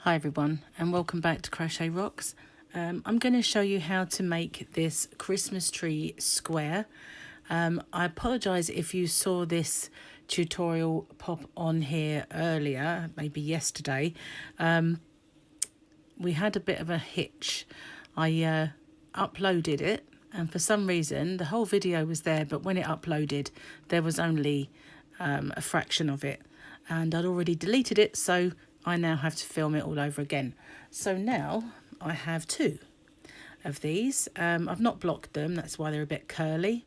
Hi everyone, and welcome back to Crochet Rocks. I'm going to show you how to make this Christmas tree square. I apologise if you saw this tutorial pop on here earlier, maybe yesterday. We had a bit of a hitch. I uploaded it, and for some reason the whole video was there, but when it uploaded there was only a fraction of it, and I'd already deleted it, so I now have to film it all over again. So now I have two of these. I've not blocked them, that's why they're a bit curly.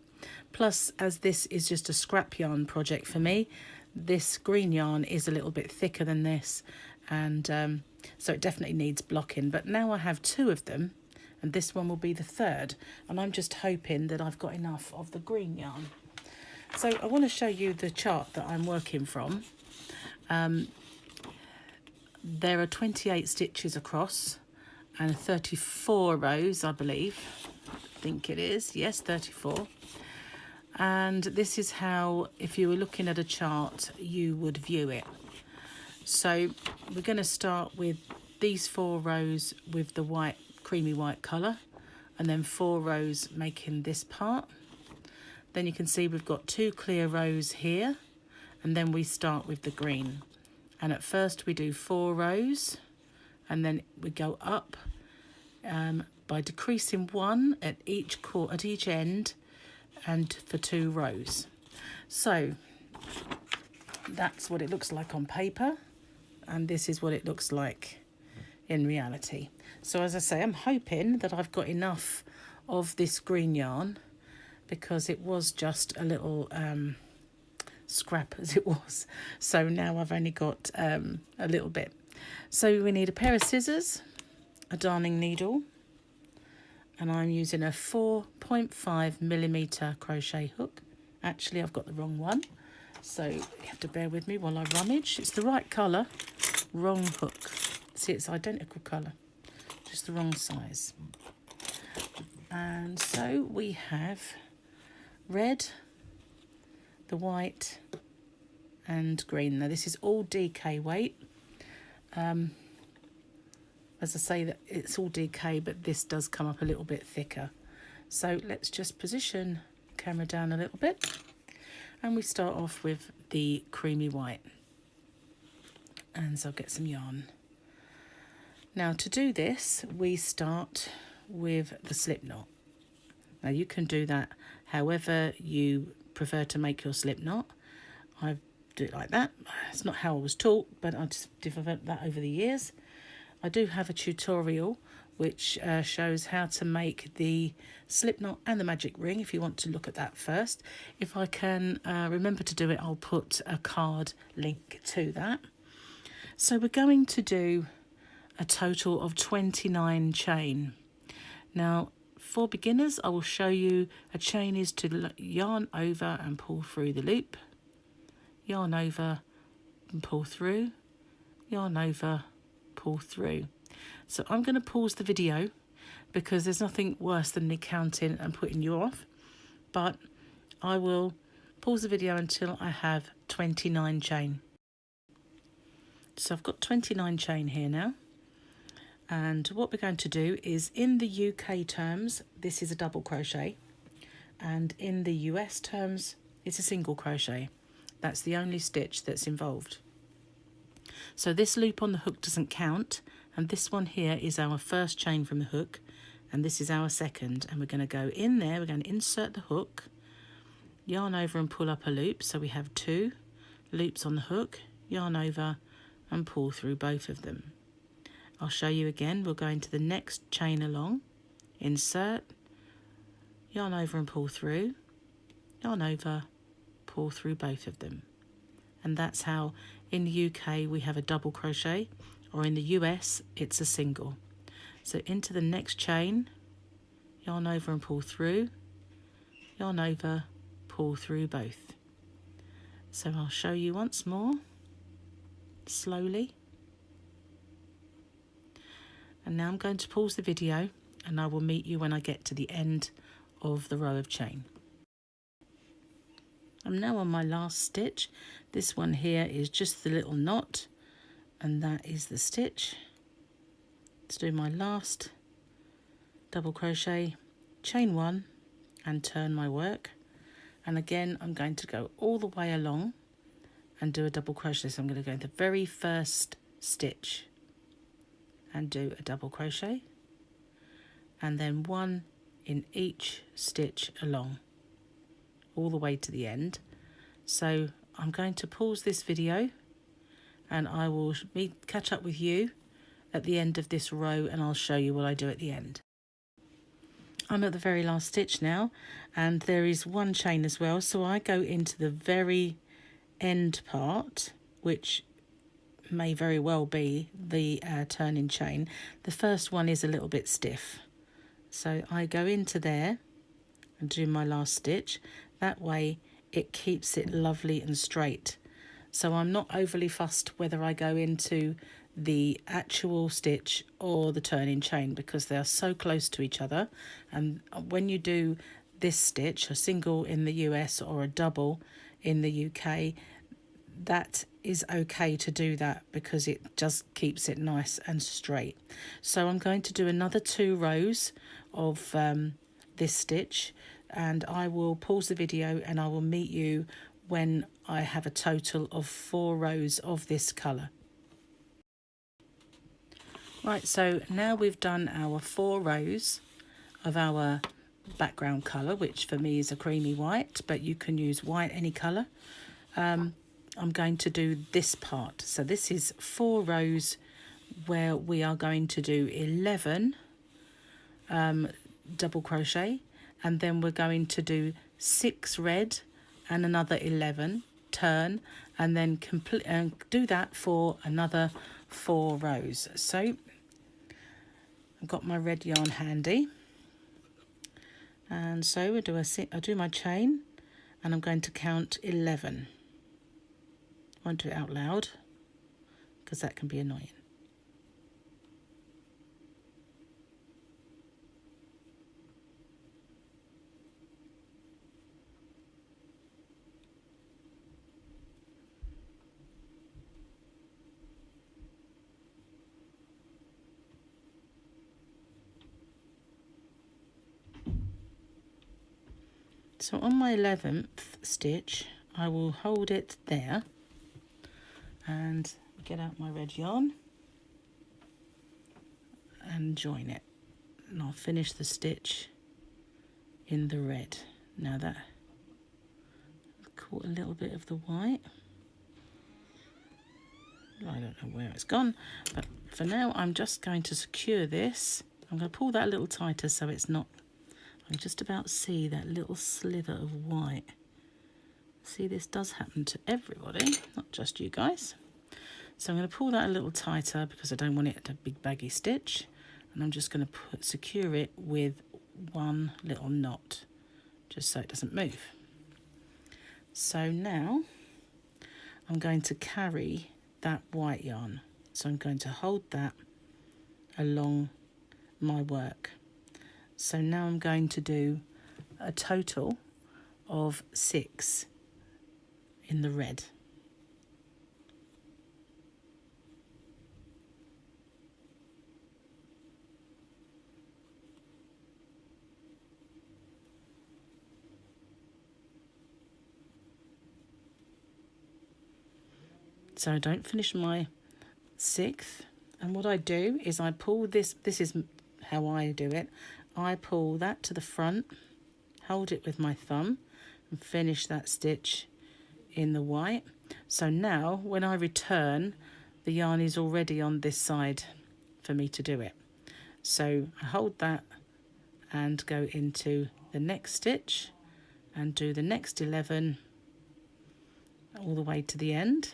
Plus, as this is just a scrap yarn project for me, this green yarn is a little bit thicker than this, and so it definitely needs blocking. But now I have two of them, and this one will be the third, and I'm just hoping that I've got enough of the green yarn. So I want to show you the chart that I'm working from. There are 28 stitches across and 34 rows, I believe. I think it is. Yes, 34. And this is how, if you were looking at a chart, you would view it. So we're going to start with these 4 rows with the white, creamy white colour, and then 4 rows making this part. Then you can see we've got 2 clear rows here, and then we start with the green. And at first we do 4 rows, and then we go up by decreasing 1 at each end, and for 2 rows. So that's what it looks like on paper, and this is what it looks like in reality. So as I say, I'm hoping that I've got enough of this green yarn, because it was just a little scrap as it was, so now I've only got a little bit. So we need a pair of scissors, a darning needle, and I'm using a 4.5mm crochet hook. Actually, I've got the wrong one, so you have to bear with me while I rummage. It's the right colour, wrong hook. See, it's identical colour, just the wrong size. And so we have red, the white and green. Now this is all DK weight. As I say, that it's all DK, but this does come up a little bit thicker. So let's just position the camera down a little bit, and we start off with the creamy white. And so I'll get some yarn. Now to do this, we start with the slip knot. Now you can do that however you prefer to make your slip knot. I do it like that. It's not how I was taught, but I just developed that over the years. I do have a tutorial which shows how to make the slip knot and the magic ring, if you want to look at that first. If I can remember to do it, I'll put a card link to that. So we're going to do a total of 29 chain. Now for beginners, I will show you a chain is to yarn over and pull through the loop, yarn over and pull through, yarn over, pull through. So I'm going to pause the video because there's nothing worse than me counting and putting you off, but I will pause the video until I have 29 chain. So I've got 29 chain here now. And what we're going to do is, in the UK terms, this is a double crochet, and in the US terms, it's a single crochet. That's the only stitch that's involved. So this loop on the hook doesn't count, and this one here is our first chain from the hook, and this is our second, and we're going to go in there, we're going to insert the hook, yarn over and pull up a loop, so we have 2 loops on the hook, yarn over and pull through both of them. I'll show you again. We'll go into the next chain along, insert, yarn over and pull through, yarn over, pull through both of them. And that's how in the UK we have a double crochet, or in the US it's a single. So into the next chain, yarn over and pull through, yarn over, pull through both. So I'll show you once more, slowly. And now I'm going to pause the video, and I will meet you when I get to the end of the row of chain. I'm now on my last stitch. This one here is just the little knot, and that is the stitch. to do my last double crochet, chain 1 and turn my work. And again, I'm going to go all the way along and do a double crochet. So I'm going to go in the very first stitch and do a double crochet, and then 1 in each stitch along all the way to the end. So I'm going to pause this video and I will catch up with you at the end of this row, and I'll show you what I do at the end. I'm at the very last stitch now, and there is 1 chain as well, so I go into the very end part, which may very well be the turning chain. The first one is a little bit stiff, so I go into there and do my last stitch. That way it keeps it lovely and straight. So I'm not overly fussed whether I go into the actual stitch or the turning chain, because they are so close to each other. And when you do this stitch, a single in the US or a double in the UK, that is okay to do that because it just keeps it nice and straight. So I'm going to do another 2 rows of this stitch, and I will pause the video and I will meet you when I have a total of 4 rows of this colour. Right, so now we've done our 4 rows of our background colour, which for me is a creamy white, but you can use white any colour. I'm going to do this part. So this is 4 rows where we are going to do 11 double crochet, and then we're going to do 6 red and another 11, turn, and then do that for another 4 rows. So I've got my red yarn handy, and so I do my chain, and I'm going to count 11. I won't do it out loud because that can be annoying. So on my 11th stitch, I will hold it there and get out my red yarn and join it. And I'll finish the stitch in the red. Now that I've caught a little bit of the white. I don't know where it's gone, but for now I'm just going to secure this. I'm going to pull that a little tighter so it's not, I can just about see that little slither of white. See, this does happen to everybody, not just you guys. So I'm going to pull that a little tighter because I don't want it a big baggy stitch, and I'm just going to secure it with 1 little knot just so it doesn't move. So now I'm going to carry that white yarn, so I'm going to hold that along my work. So now I'm going to do a total of 6 in the red. So I don't finish my 6th, and what I do is I pull this is how I do it. I pull that to the front, hold it with my thumb, and finish that stitch in the white. So now when I return, the yarn is already on this side for me to do it. So I hold that and go into the next stitch and do the next 11 all the way to the end.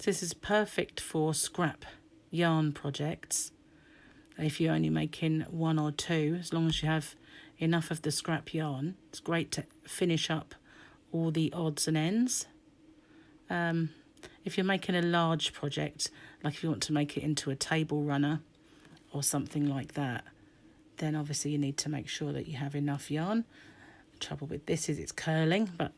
This is perfect for scrap yarn projects. If you're only making 1 or 2, as long as you have enough of the scrap yarn, it's great to finish up all the odds and ends. If you're making a large project, like if you want to make it into a table runner or something like that, then obviously you need to make sure that you have enough yarn. The trouble with this is it's curling, but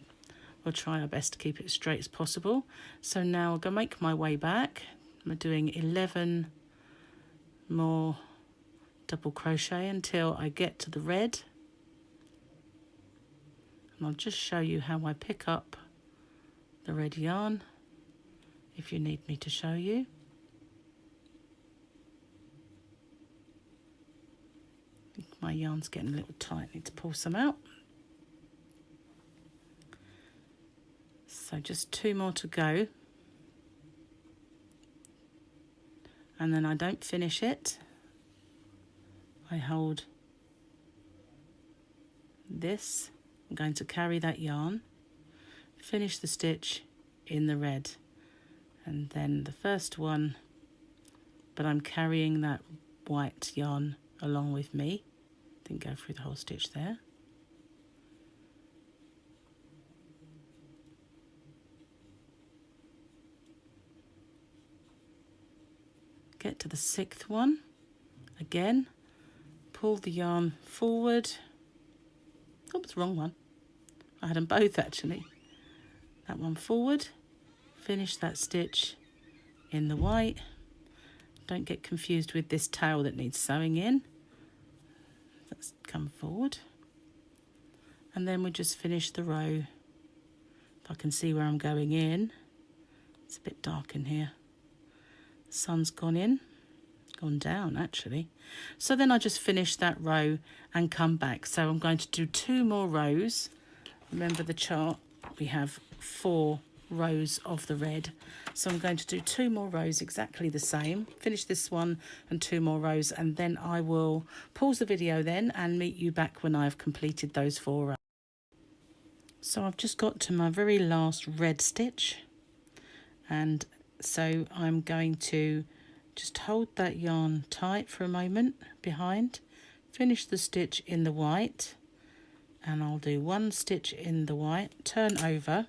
we'll try our best to keep it as straight as possible. So now I'm going to make my way back. I'm doing 11 more double crochet until I get to the red. And I'll just show you how I pick up the red yarn if you need me to show you. I think my yarn's getting a little tight, I need to pull some out. So just 2 more to go. And then I don't finish it. I hold this. I'm going to carry that yarn, finish the stitch in the red, and then the first one, but I'm carrying that white yarn along with me. Didn't go through the whole stitch there. Get to the 6th one, again, pull the yarn forward. Oops, wrong one. I had them both actually. That one forward, finish that stitch in the white. Don't get confused with this tail that needs sewing in. Let's come forward. And then we just finish the row. If I can see where I'm going in. It's a bit dark in here. The sun's gone in, gone down actually. So then I just finish that row and come back. So I'm going to do 2 more rows. Remember the chart, we have 4 rows of the red. So I'm going to do 2 more rows exactly the same. Finish this one and 2 more rows, and then I will pause the video then and meet you back when I've completed those 4 rows. So I've just got to my very last red stitch, and so I'm going to just hold that yarn tight for a moment behind, finish the stitch in the white, and I'll do 1 stitch in the white, turn over,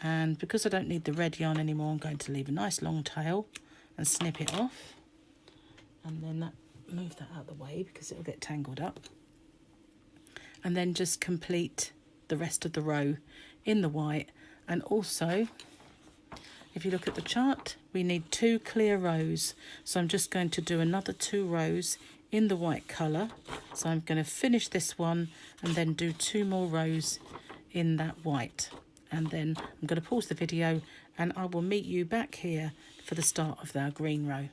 and because I don't need the red yarn anymore, I'm going to leave a nice long tail and snip it off, and then move that out of the way because it'll get tangled up, and then just complete the rest of the row in the white. And also, if you look at the chart, we need 2 clear rows. So I'm just going to do another 2 rows in the white colour. So I'm going to finish this one and then do 2 more rows in that white. And then I'm going to pause the video and I will meet you back here for the start of our green row.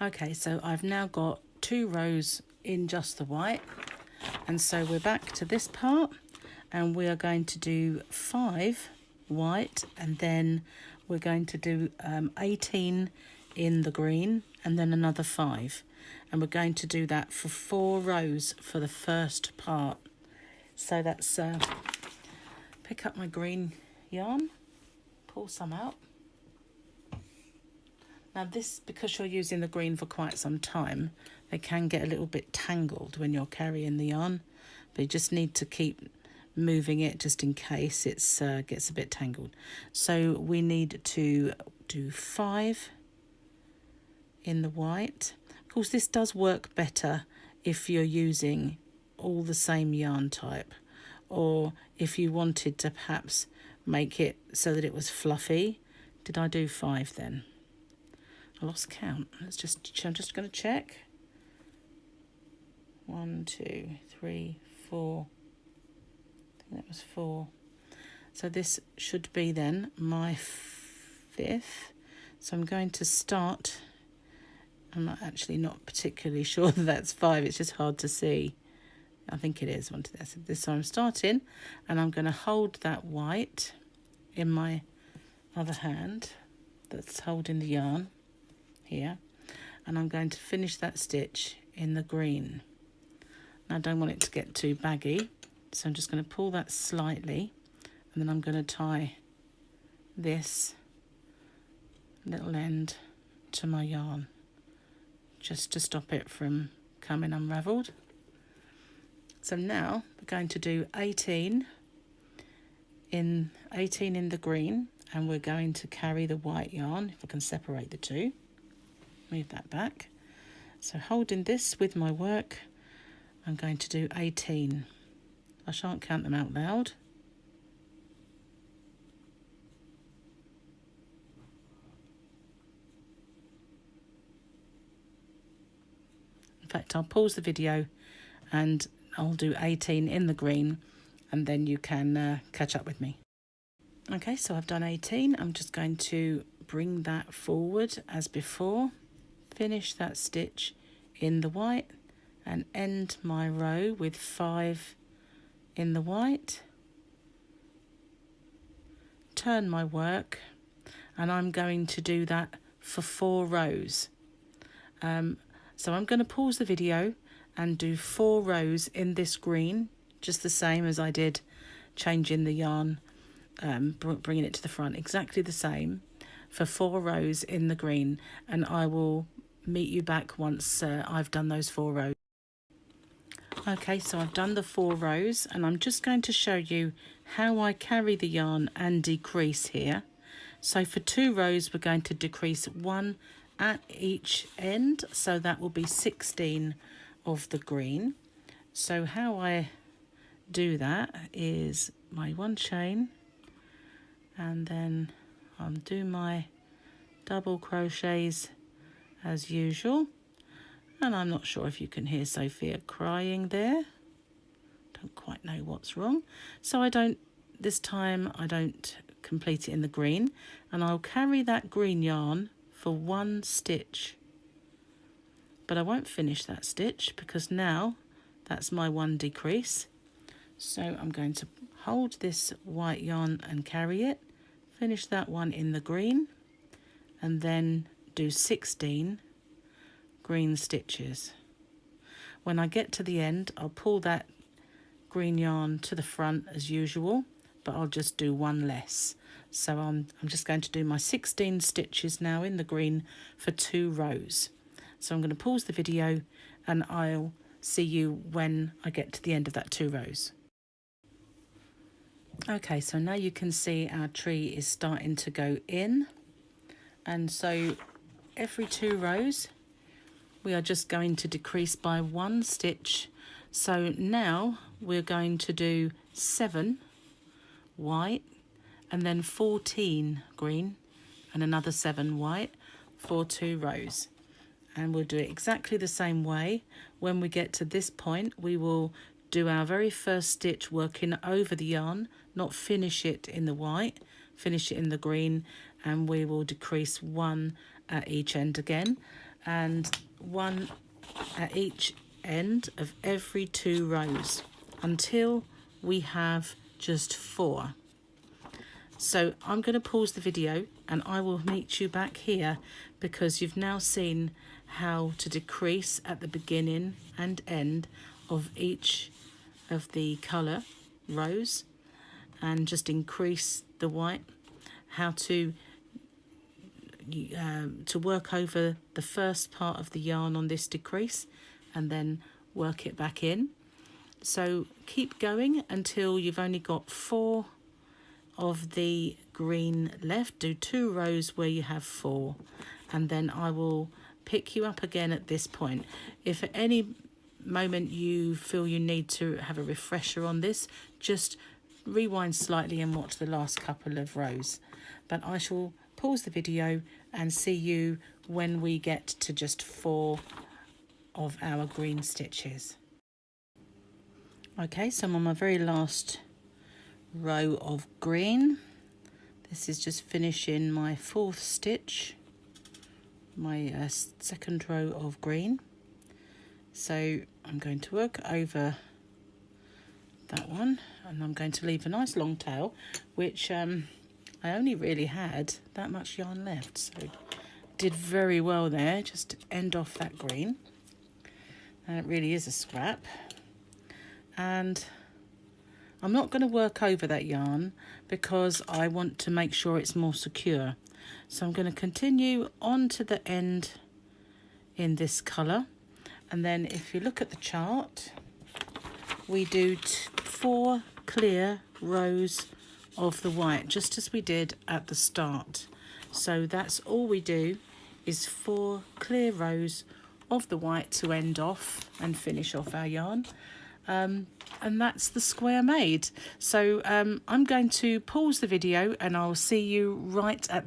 Okay, so I've now got 2 rows in just the white. And so we're back to this part and we are going to do 5 white, and then we're going to do 18 in the green and then another 5, and we're going to do that for 4 rows for the first part. So that's pick up my green yarn, pull some out. Now this, because you're using the green for quite some time, they can get a little bit tangled when you're carrying the yarn, but you just need to keep moving it just in case it gets a bit tangled. So we need to do 5 in the white. Of course, this does work better if you're using all the same yarn type, or if you wanted to perhaps make it so that it was fluffy. Did I do 5 then? I lost count. I'm just going to check. 1, 2, 3, 4. I think that was 4. So this should be then my 5th. So I'm going to start. I'm actually not particularly sure that that's 5. It's just hard to see. I think it is. So I'm starting, and I'm going to hold that white in my other hand that's holding the yarn here, and I'm going to finish that stitch in the green. Now I don't want it to get too baggy, so I'm just going to pull that slightly, and then I'm going to tie this little end to my yarn just to stop it from coming unravelled. So now we're going to do 18 in the green, and we're going to carry the white yarn, if I can separate the two. Move that back. So holding this with my work, I'm going to do 18. I shan't count them out loud. In fact, I'll pause the video and I'll do 18 in the green, and then you can catch up with me. Okay, so I've done 18. I'm just going to bring that forward as before, finish that stitch in the white and end my row with 5 in the white, turn my work, and I'm going to do that for 4 rows. So I'm going to pause the video and do 4 rows in this green, just the same as I did changing the yarn, bringing it to the front, exactly the same for 4 rows in the green, and I will meet you back once I've done those 4 rows. Okay, so I've done the 4 rows, and I'm just going to show you how I carry the yarn and decrease here. So for 2 rows we're going to decrease 1 at each end, so that will be 16 of the green. So how I do that is my 1 chain, and then I'll do my double crochets as usual. And I'm not sure if you can hear Sophia crying there. Don't quite know what's wrong. So this time I don't complete it in the green, and I'll carry that green yarn for 1 stitch. But I won't finish that stitch because now that's my 1 decrease. So I'm going to hold this white yarn and carry it, finish that one in the green, and then do 16 green stitches. When I get to the end, I'll pull that green yarn to the front as usual, but I'll just do 1 less. So I'm just going to do my 16 stitches now in the green for 2 rows. So I'm going to pause the video and I'll see you when I get to the end of that 2 rows. Okay, so now you can see our tree is starting to go in, and so every 2 rows we are just going to decrease by 1 stitch. So now we're going to do 7 white and then 14 green and another 7 white for 2 rows. And we'll do it exactly the same way. When we get to this point, we will do our very first stitch working over the yarn, not finish it in the white, finish it in the green, and we will decrease 1 at each end again, and 1 at each end of every 2 rows until we have just 4. So I'm going to pause the video and I will meet you back here, because you've now seen how to decrease at the beginning and end of each of the colour rows and just increase the white, how to work over the first part of the yarn on this decrease and then work it back in. So keep going until you've only got 4 of the green left. Do 2 rows where you have 4, and then I will pick you up again at this point. If at any moment you feel you need to have a refresher on this, just rewind slightly and watch the last couple of rows. But I shall pause the video and see you when we get to just 4 of our green stitches. Okay, so I'm on my very last row of green. This is just finishing my 4th stitch, my 2nd row of green. So I'm going to work over that one, and I'm going to leave a nice long tail, which I only really had that much yarn left, so did very well there, just to end off that green. And it really is a scrap. And I'm not going to work over that yarn because I want to make sure it's more secure. So I'm going to continue on to the end in this colour. And then if you look at the chart, we do 4 clear rows of the white, just as we did at the start. So that's all we do, is 4 clear rows of the white to end off and finish off our yarn. And that's the square made. So I'm going to pause the video and I'll see you right at